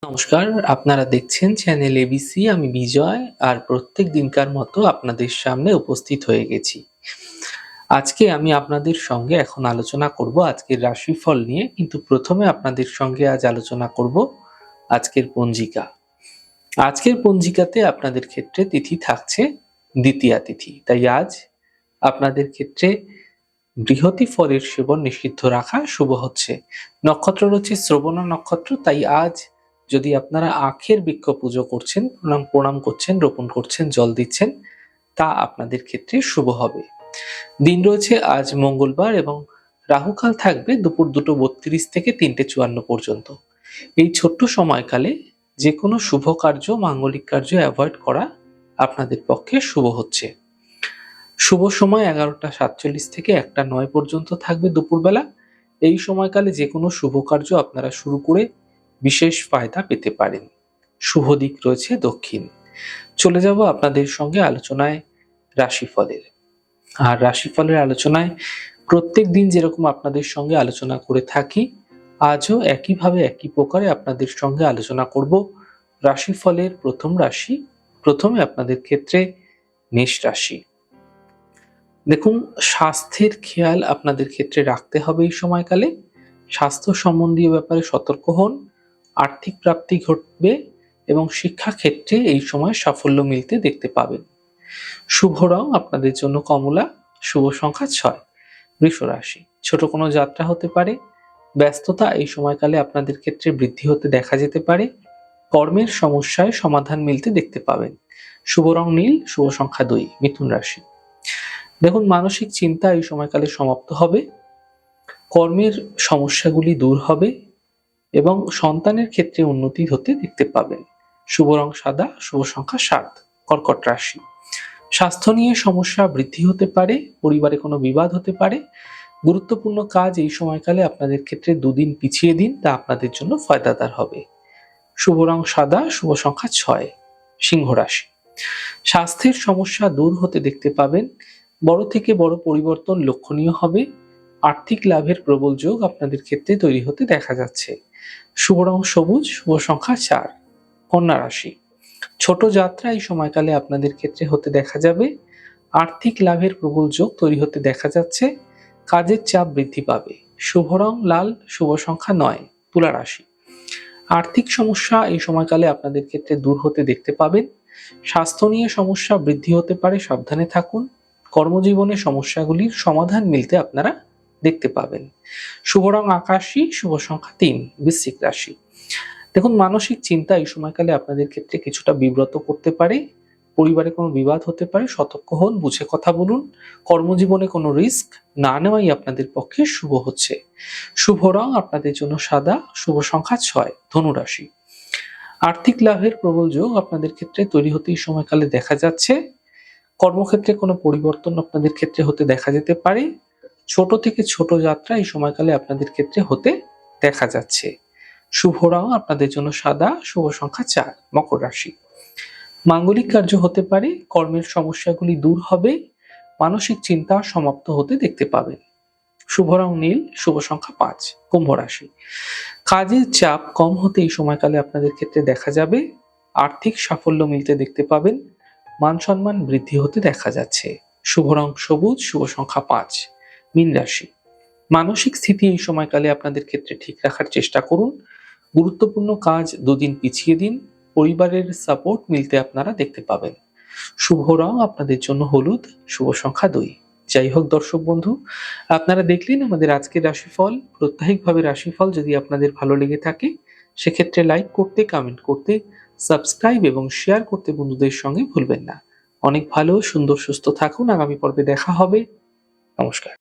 নমস্কার, আপনারা দেখছেন চ্যানেল এবিসি। আমি বিজয় আর প্রত্যেক দিনকার মতো আপনাদের সামনে উপস্থিত হয়ে গেছি। আজকে আমি আপনাদের সঙ্গে এখন আলোচনা করব আজকের রাশিফল নিয়ে, কিন্তু প্রথমে আপনাদের সঙ্গে আজ আলোচনা করব আজকের পঞ্জিকা। আজকের পঞ্জিকাতে আপনাদের ক্ষেত্রে তিথি থাকছে দ্বিতীয়া তিথি, তাই আজ আপনাদের ক্ষেত্রে বৃহতি ফলের সেবন নিষিদ্ধ রাখা শুভ হচ্ছে। নক্ষত্র রয়েছে শ্রবণা নক্ষত্র, তাই আজ যদি আপনারা আখের বৃক্ষ পুজো করছেন, প্রণাম করছেন, রোপণ করছেন, জল দিচ্ছেন, তা আপনাদের ক্ষেত্রে শুভ হবে। দিন রয়েছে আজ মঙ্গলবার এবং রাহুকাল থাকবে দুপুর 2:32 থেকে 3:54 পর্যন্ত। এই ছোট্ট সময়কালে যে কোনো শুভ কার্য, মাঙ্গলিক কার্য অ্যাভয়েড করা আপনাদের পক্ষে শুভ হচ্ছে। শুভ সময় 11:47 থেকে 1:09 পর্যন্ত থাকবে দুপুরবেলা। এই সময়কালে যে কোনো শুভ কার্য আপনারা শুরু করে বিশেষ ফায়দা পেতে পারেন। শুভ দিক রয়েছে দক্ষিণ। চলে যাব আপনাদের সঙ্গে আলোচনায় রাশিফলের। আর রাশিফলের আলোচনায় প্রত্যেক দিন যেরকম আপনাদের সঙ্গে আলোচনা করে থাকি, আজও একইভাবে একই প্রকারে আপনাদের সঙ্গে আলোচনা করব রাশিফলের প্রথম রাশি। প্রথমে আপনাদের ক্ষেত্রে মেষ রাশি। দেখুন, স্বাস্থ্যের খেয়াল আপনাদের ক্ষেত্রে রাখতে হবে এই সময়কালে। স্বাস্থ্য সম্বন্ধীয় ব্যাপারে সতর্ক হন। আর্থিক প্রাপ্তি ঘটবে এবং শিক্ষা ক্ষেত্রে এই সময় সাফল্য মিলতে দেখতে পাবেন। শুভ রং আপনাদের জন্য কমলা। শুভ সংখ্যা 6। বৃষ রাশি। ছোট কোনো যাত্রা হতে পারে। ব্যস্ততা এই সময়কালে আপনাদের ক্ষেত্রে বৃদ্ধি হতে দেখা যেতে পারে। কর্মের সমস্যায় সমাধান মিলতে দেখতে পাবেন। শুভ রং নীল। শুভ সংখ্যা 2। মিথুন রাশি। দেখুন, মানসিক চিন্তা এই সময়কালে সমাপ্ত হবে। কর্মের সমস্যাগুলি দূর হবে এবং সন্তানের ক্ষেত্রে উন্নতি হতে দেখতে পাবেন। শুভ রং সাদা। শুভ সংখ্যা 7। কর্কট রাশি। স্বাস্থ্য নিয়ে সমস্যা বৃদ্ধি হতে পারে। পরিবারে কোনো বিবাদ হতে পারে। গুরুত্বপূর্ণ কাজ এই সময়কালে আপনাদের ক্ষেত্রে 2 দিন পিছিয়ে দিন, তা আপনাদের জন্য ফায়দাদার হবে। শুভ রং সাদা। শুভ সংখ্যা 6। সিংহ রাশি। স্বাস্থ্যের সমস্যা দূর হতে দেখতে পাবেন। বড় থেকে বড় পরিবর্তন লক্ষণীয় হবে। আর্থিক লাভের প্রবল যোগ আপনাদের ক্ষেত্রে তৈরি হতে দেখা যাচ্ছে। শুভ রং সবুজ। শুভ সংখ্যা 4। কন্যা রাশি। ছোট যাত্রা এই সময়কালে আপনাদের ক্ষেত্রে হতে দেখা যাবে। আর্থিক লাভের প্রবল যোগ তৈরি হতে দেখা যাচ্ছে। কাজের চাপ বৃদ্ধি পাবে। শুভ রং লাল। শুভ সংখ্যা 9। তুলা রাশি। আর্থিক সমস্যা এই সময়কালে আপনাদের ক্ষেত্রে দূর হতে দেখতে পাবেন। স্বাস্থ্য নিয়ে সমস্যা বৃদ্ধি হতে পারে, সাবধানে থাকুন। কর্মজীবনে সমস্যাগুলির সমাধান মিলতে আপনারা দেখতে পাবেন। শুভ রং আকাশী। শুভ সংখ্যা 3। বৃশ্চিক রাশি। দেখুন, মানসিক চিন্তা এই সময়কালে আপনাদের ক্ষেত্রে কিছুটা বিব্রত করতে পারে। পরিবারে কোনো বিবাদ হতে পারে, সতর্ক হন, বুঝে কথা বলুন। কর্মজীবনে কোনো রিস্ক না নেওয়াই আপনাদের পক্ষে শুভ হচ্ছে। শুভ রং আপনাদের জন্য সাদা। শুভ সংখ্যা 6। ধনু রাশি। আর্থিক লাভের প্রবল যোগ আপনাদের ক্ষেত্রে তৈরি হতে এই সময়কালে দেখা যাচ্ছে। কর্মক্ষেত্রে কোনো পরিবর্তন আপনাদের ক্ষেত্রে হতে দেখা যেতে পারে। ছোট থেকে ছোট যাত্রা এই সময়কালে আপনাদের ক্ষেত্রে হতে দেখা যাচ্ছে। শুভ রং আপনাদের জন্য সাদা। শুভ সংখ্যা 4। মকর রাশি। মাঙ্গলিক কার্য হতে পারে। কর্মের সমস্যাগুলি দূর হবে। মানসিক চিন্তা সমাপ্ত হতে দেখতে পাবেন। শুভ রং নীল। শুভ সংখ্যা 5। কুম্ভ রাশি। কাজের চাপ কম হতে এই সময়কালে আপনাদের ক্ষেত্রে দেখা যাবে। আর্থিক সাফল্য মিলতে দেখতে পাবেন। মান সম্মান বৃদ্ধি হতে দেখা যাচ্ছে। শুভ রং সবুজ। শুভ সংখ্যা 5। মীন রাশি। মানসিক স্থিতি এই সময়কালে আপনাদের ক্ষেত্রে ঠিক রাখার চেষ্টা করুন। গুরুত্বপূর্ণ কাজ 2 দিন পিছিয়ে দিন। পরিবারের সাপোর্ট মিলতে আপনারা দেখতে পাবেন। শুভ রং আপনাদের জন্য হলুদ। শুভ সংখ্যা 2। যাই হোক দর্শক বন্ধু, আপনারা দেখলেন আমাদের আজকের রাশিফল। প্রত্যাহিকভাবে রাশিফল যদি আপনাদের ভালো লেগে থাকে, সেক্ষেত্রে লাইক করতে, কমেন্ট করতে, সাবস্ক্রাইব এবং শেয়ার করতে বন্ধুদের সঙ্গে ভুলবেন না। অনেক ভালো, সুন্দর, সুস্থ থাকুন। আগামী পর্বে দেখা হবে। নমস্কার।